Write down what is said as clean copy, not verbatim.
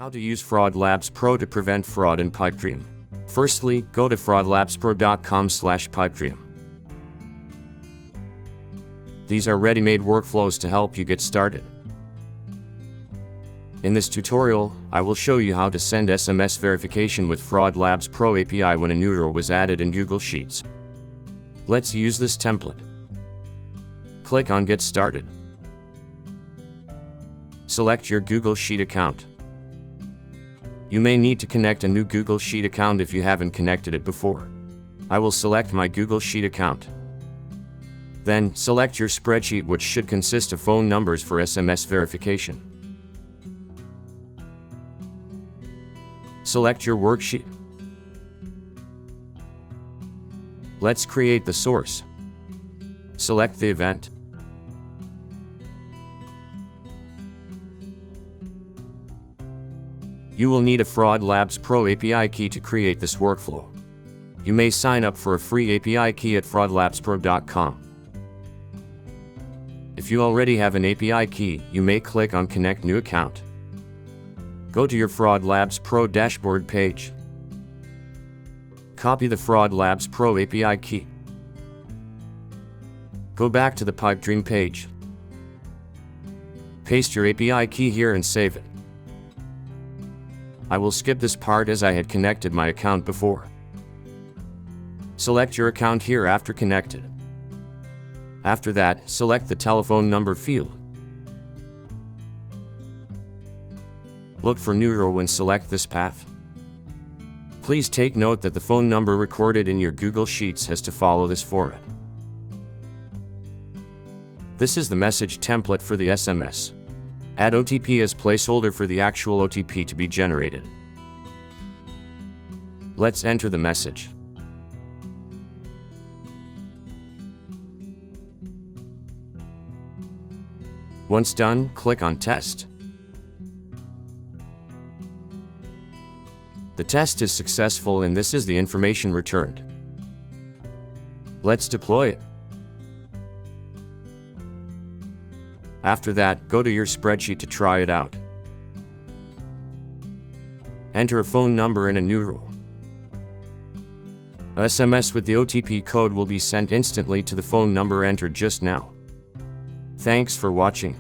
How to use FraudLabs Pro to prevent fraud in Pipedream. Firstly, go to fraudlabspro.com/pipedream. These are ready-made workflows to help you get started. In this tutorial, I will show you how to send SMS verification with FraudLabs Pro API when a new role was added in Google Sheets. Let's use this template. Click on Get Started. Select your Google Sheet account. You may need to connect a new Google Sheet account if you haven't connected it before. I will select my Google Sheet account. Then, select your spreadsheet, which should consist of phone numbers for SMS verification. Select your worksheet. Let's create the source. Select the event. You will need a FraudLabs Pro API Key to create this workflow. You may sign up for a free API key at fraudlabspro.com. If you already have an API key, you may click on Connect New Account. Go to your FraudLabs Pro dashboard page. Copy the FraudLabs Pro API key. Go back to the Pipedream page. Paste your API key here and save it. I will skip this part as I had connected my account before. Select your account here after connected. After that, select the telephone number field. Look for Neuro and select this path. Please take note that the phone number recorded in your Google Sheets has to follow this format. This is the message template for the SMS. Add OTP as placeholder for the actual OTP to be generated. Let's enter the message. Once done, click on Test. The test is successful and this is the information returned. Let's deploy it. After that, go to your spreadsheet to try it out. Enter a phone number in a new role. A SMS with the OTP code will be sent instantly to the phone number entered just now. Thanks for watching.